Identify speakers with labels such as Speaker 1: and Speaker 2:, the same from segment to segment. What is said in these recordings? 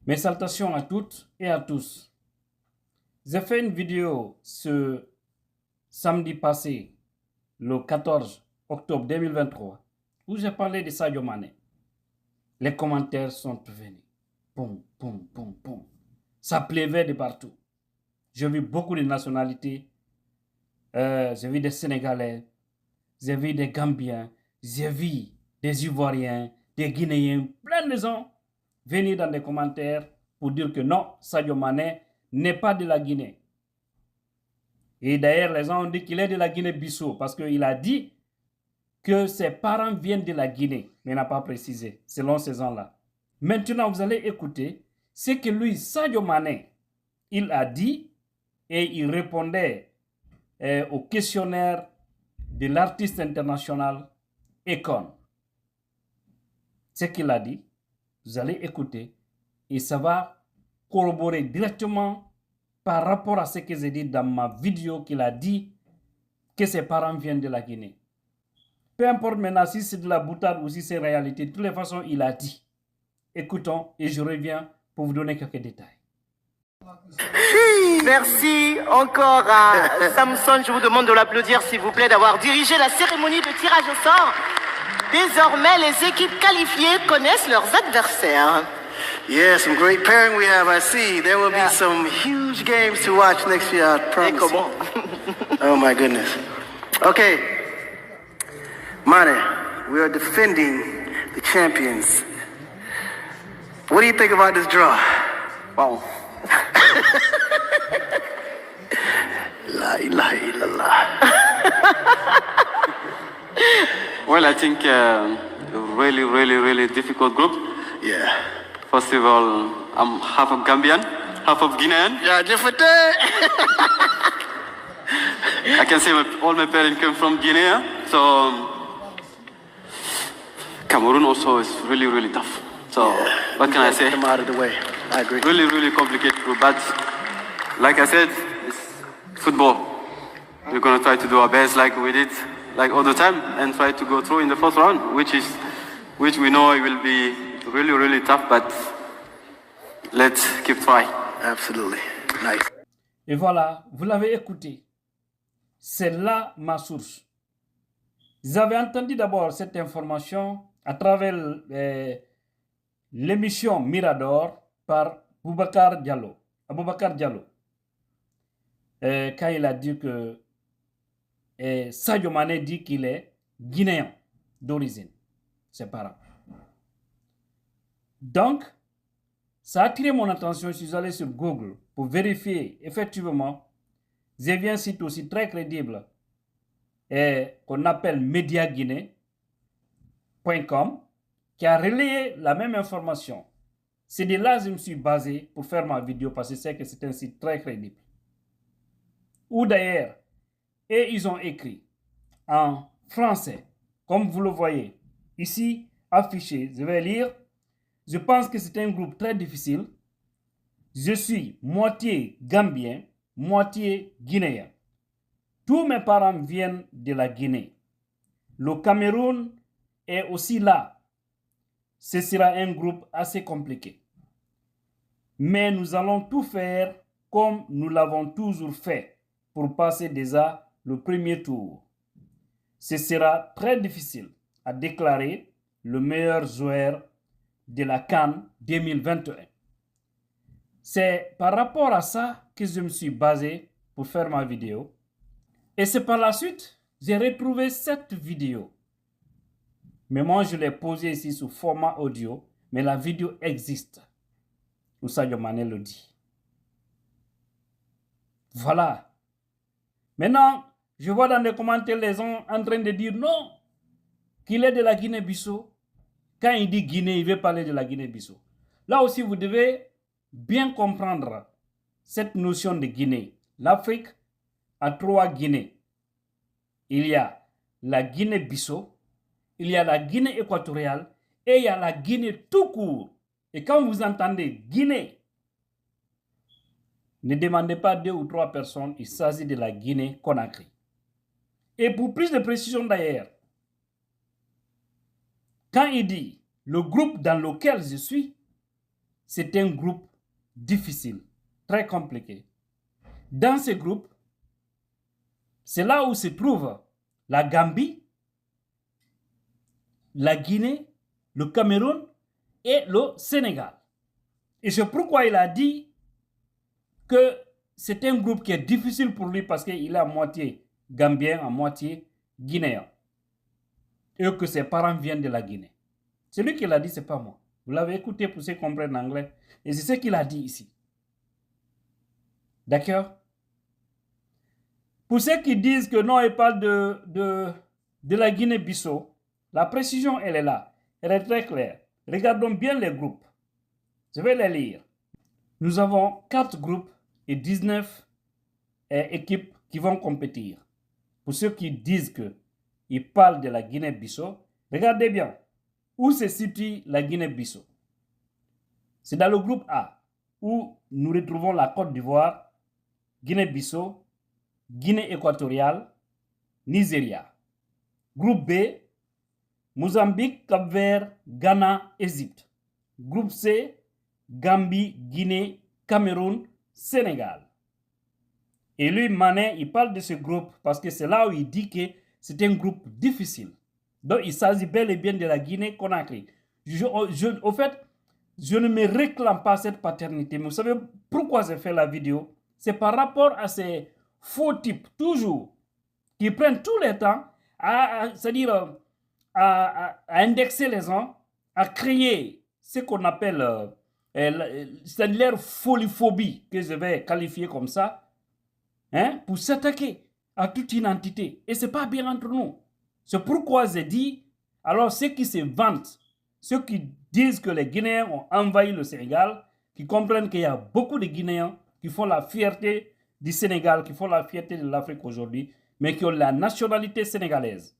Speaker 1: Mes salutations à toutes et à tous. J'ai fait une vidéo ce samedi passé, le 14 octobre 2023, où j'ai parlé de Sadio Mané. Les commentaires sont venus. Poum, poum, poum, poum. Ça pleuvait de partout. J'ai vu beaucoup de nationalités. J'ai vu des Sénégalais, j'ai vu des Gambiens, j'ai vu des Ivoiriens, des Guinéens, plein de gens venir dans des commentaires pour dire que non, Sadio Mané n'est pas de la Guinée. Et d'ailleurs, les gens ont dit qu'il est de la Guinée-Bissau parce qu'il a dit que ses parents viennent de la Guinée, mais il n'a pas précisé, selon ces gens-là. Maintenant, vous allez écouter ce que lui, Sadio Mané, il a dit et il répondait au questionnaire de l'artiste international Akon. Ce qu'il a dit, vous allez écouter et ça va corroborer directement par rapport à ce que j'ai dit dans ma vidéo qu'il a dit que ses parents viennent de la Guinée. Peu importe maintenant si c'est de la boutade ou si c'est réalité, de toutes les façons, il a dit. Écoutons et je reviens pour vous donner quelques détails.
Speaker 2: Merci encore à Samson. Je vous demande de l'applaudir, s'il vous plaît, d'avoir dirigé la cérémonie de tirage au sort. Désormais, les équipes qualifiées connaissent leurs adversaires.
Speaker 3: Yeah, some great pairing we have, I see. There will be some huge games to watch next year, I promise you. Oh my goodness. Okay. Mane, we are defending the champions. What do you think about this draw?
Speaker 4: Wow.
Speaker 3: La ilaha illallah.
Speaker 4: Well, I think really difficult group.
Speaker 3: Yeah.
Speaker 4: First of all, I'm half of Gambian, half of Guinean.
Speaker 3: Yeah, different day.
Speaker 4: I can say all my parents came from Guinea, so Cameroon also is really tough. So what can I say?
Speaker 3: Get them out of the way. I agree.
Speaker 4: Really complicated group, but like I said, it's football. We're gonna try to do our best like we did like all the time and try to go through in the first round, which we know it will be really tough, but let's keep trying.
Speaker 3: Absolutely. Nice.
Speaker 1: Et voilà, vous l'avez écouté. C'est là ma source. Vous avez entendu d'abord cette information à travers l'émission Mirador par Boubacar Diallo. Aboubacar Diallo. Quand il a dit que Sadio Mané dit qu'il est guinéen d'origine, ses parents. Donc, ça a attiré mon attention. Je suis allé sur Google pour vérifier effectivement. J'ai vu un site aussi très crédible qu'on appelle mediaguinée.com qui a relayé la même information. C'est de là que je me suis basé pour faire ma vidéo parce que c'est que c'est un site très crédible. Ou d'ailleurs, et ils ont écrit en français, comme vous le voyez ici affiché. Je vais lire. Je pense que c'est un groupe très difficile. Je suis moitié gambien, moitié guinéen. Tous mes parents viennent de la Guinée. Le Cameroun est aussi là. Ce sera un groupe assez compliqué. Mais nous allons tout faire comme nous l'avons toujours fait pour passer déjà le premier tour. Ce sera très difficile, a déclaré le meilleur joueur de la CAN 2021. C'est par rapport à ça que je me suis basé pour faire ma vidéo. Et c'est par la suite, j'ai retrouvé cette vidéo. Mais moi, je l'ai posée ici sous format audio, mais la vidéo existe. Où Sadio Mané le dit. Voilà. Maintenant, je vois dans les commentaires les gens en train de dire non, qu'il est de la Guinée-Bissau. Quand il dit Guinée, il veut parler de la Guinée-Bissau. Là aussi, vous devez bien comprendre cette notion de Guinée. L'Afrique a 3 Guinées. Il y a la Guinée-Bissau, il y a la Guinée équatoriale et il y a la Guinée tout court. Et quand vous entendez Guinée, ne demandez pas 2 ou 3 personnes, il s'agit de la Guinée-Conakry. Et pour plus de précision d'ailleurs, quand il dit le groupe dans lequel je suis, c'est un groupe difficile, très compliqué. Dans ce groupe, c'est là où se trouve la Gambie, la Guinée, le Cameroun et le Sénégal. Et c'est pourquoi il a dit que c'est un groupe qui est difficile pour lui parce qu'il est à moitié gambien, à moitié guinéen. Et que ses parents viennent de la Guinée. C'est lui qui l'a dit, c'est pas moi. Vous l'avez écouté pour ceux qui comprennent l'anglais. Et c'est ce qu'il a dit ici. D'accord? Pour ceux qui disent que non, il parle de la Guinée-Bissau, la précision, elle est là. Elle est très claire. Regardons bien les groupes. Je vais les lire. Nous avons 4 groupes et 19 équipes qui vont compétir. Pour ceux qui disent qu'ils parlent de la Guinée-Bissau, regardez bien où se situe la Guinée-Bissau. C'est dans le groupe A où nous retrouvons la Côte d'Ivoire, Guinée-Bissau, Guinée équatoriale, Nigeria. Groupe B, Mozambique, Cap-Vert, Ghana, Égypte. Groupe C, Gambie, Guinée, Cameroun, Sénégal. Et lui, Mané, il parle de ce groupe parce que c'est là où il dit que c'est un groupe difficile. Donc, il s'agit bel et bien de la Guinée-Conakry. Au fait, je ne me réclame pas cette paternité. Mais vous savez pourquoi j'ai fait la vidéo? C'est par rapport à ces faux types, toujours, qui prennent tout le temps c'est-à-dire à indexer les gens, à créer ce qu'on appelle c'est leur foliphobie, que je vais qualifier comme ça, hein, pour s'attaquer à toute une entité. Et ce n'est pas bien entre nous. C'est pourquoi j'ai dit, alors ceux qui se vantent, ceux qui disent que les Guinéens ont envahi le Sénégal, qui comprennent qu'il y a beaucoup de Guinéens qui font la fierté du Sénégal, qui font la fierté de l'Afrique aujourd'hui, mais qui ont la nationalité sénégalaise.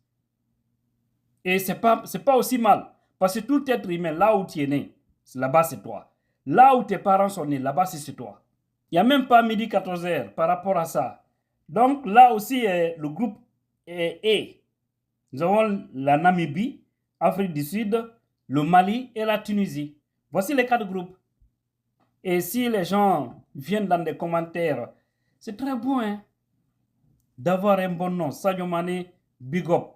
Speaker 1: Et ce n'est pas aussi mal. Parce que tout être humain, là où tu es né, là-bas c'est toi. Là où tes parents sont nés, là-bas c'est toi. Il n'y a même pas midi 14h par rapport à ça. Donc là aussi, le groupe est. Nous avons la Namibie, Afrique du Sud, le Mali et la Tunisie. Voici les 4 groupes. Et si les gens viennent dans des commentaires, c'est très bon hein, d'avoir un bon nom. Sadio Mané, big up.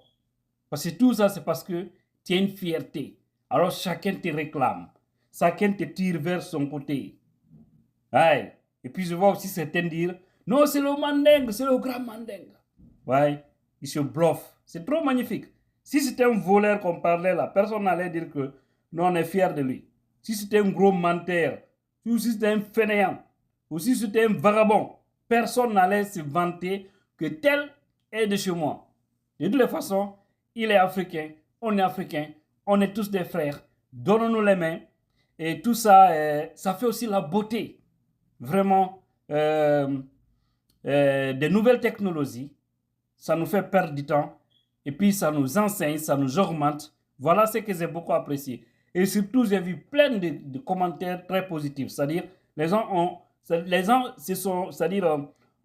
Speaker 1: Parce que tout ça, c'est parce que tu as une fierté. Alors chacun te réclame. Chacun te tire vers son côté. Ouais. Et puis je vois aussi certains dire, non, c'est le Mandeng, c'est le grand Mandeng. Ouais, il se bluffe. C'est trop magnifique. Si c'était un voleur qu'on parlait là, personne n'allait dire que nous on est fiers de lui. Si c'était un gros menteur, ou si c'était un fainéant, ou si c'était un vagabond, personne n'allait se vanter que tel est de chez moi. De toutes les façons, il est africain, on est tous des frères, donnons-nous les mains. Et tout ça, ça fait aussi la beauté, vraiment, des nouvelles technologies. Ça nous fait perdre du temps. Et puis, ça nous enseigne, ça nous augmente. Voilà ce que j'ai beaucoup apprécié. Et surtout, j'ai vu plein de commentaires très positifs. C'est-à-dire, les gens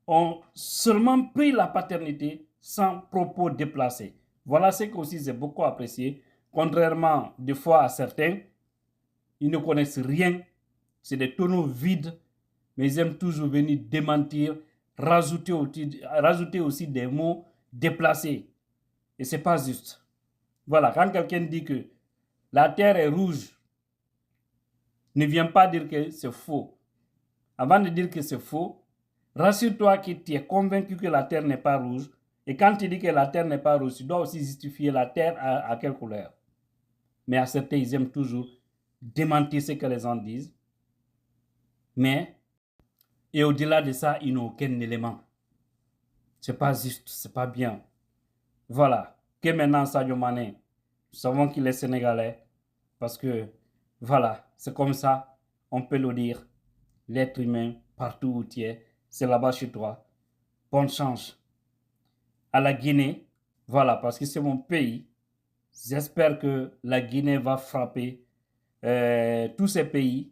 Speaker 1: ont seulement pris la paternité sans propos déplacés. Voilà ce que aussi j'ai beaucoup apprécié. Contrairement des fois à certains, ils ne connaissent rien. C'est des tonneaux vides. Mais ils aiment toujours venir démentir, rajouter aussi des mots déplacés. Et ce n'est pas juste. Voilà, quand quelqu'un dit que la terre est rouge, ne viens pas dire que c'est faux. Avant de dire que c'est faux, rassure-toi que tu es convaincu que la terre n'est pas rouge. Et quand tu dis que la terre n'est pas rouge, tu dois aussi justifier la terre à quelle couleur. Mais à certains, ils aiment toujours démentir ce que les gens disent. Mais, et au-delà de ça, ils n'ont aucun élément. Ce n'est pas juste, ce n'est pas bien. Voilà. Que maintenant, Sadio Mané, nous savons qu'il est sénégalais. Parce que, voilà, c'est comme ça, on peut le dire. L'être humain, partout où tu es, c'est là-bas chez toi. Bonne chance. À la Guinée, voilà, parce que c'est mon pays. J'espère que la Guinée va frapper tous ces pays.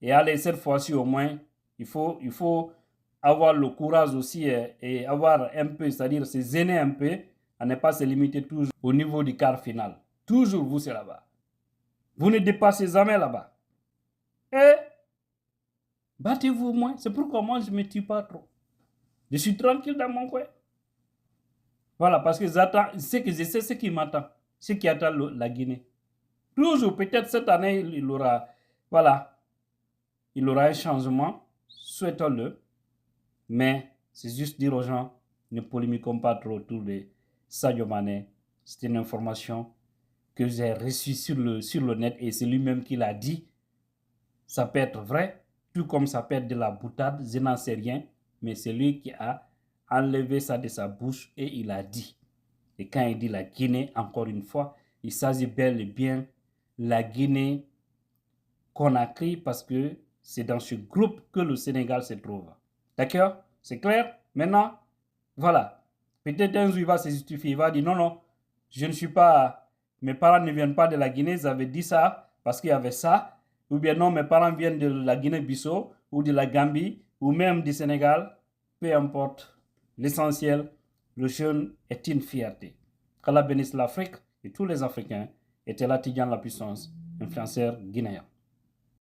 Speaker 1: Et allez, cette fois-ci au moins, il faut avoir le courage aussi et avoir un peu, c'est-à-dire se gêner un peu, à ne pas se limiter toujours au niveau du quart final. Toujours vous, c'est là-bas. Vous ne dépassez jamais là-bas. Et battez-vous au moins. C'est pourquoi moi, je ne me tue pas trop. Je suis tranquille dans mon coin. Voilà, parce que c'est que je sais ce qui m'attend, ce qui attend la Guinée. Toujours, peut-être cette année, il aura un changement, souhaitons-le, mais c'est juste dire aux gens, ne polémiquons pas trop autour de Sadio Mané. C'est une information que j'ai reçue sur le net et c'est lui-même qui l'a dit. Ça peut être vrai, tout comme ça peut être de la boutade, je n'en sais rien, mais c'est lui qui a enlevé ça de sa bouche et il a dit. Et quand il dit la Guinée, encore une fois, il s'agit bel et bien la Guinée Conakry parce que c'est dans ce groupe que le Sénégal se trouve. D'accord? C'est clair? Maintenant, voilà. Peut-être un jour il va se justifier, il va dire non, je ne suis pas, mes parents ne viennent pas de la Guinée, ils avaient dit ça parce qu'il y avait ça. Ou bien non, mes parents viennent de la Guinée-Bissau ou de la Gambie ou même du Sénégal. Peu importe. L'essentiel, le jeune est une fierté. Qu'Allah bénisse l'Afrique et tous les Africains. Et Tidjane la puissance, influenceur guinéen.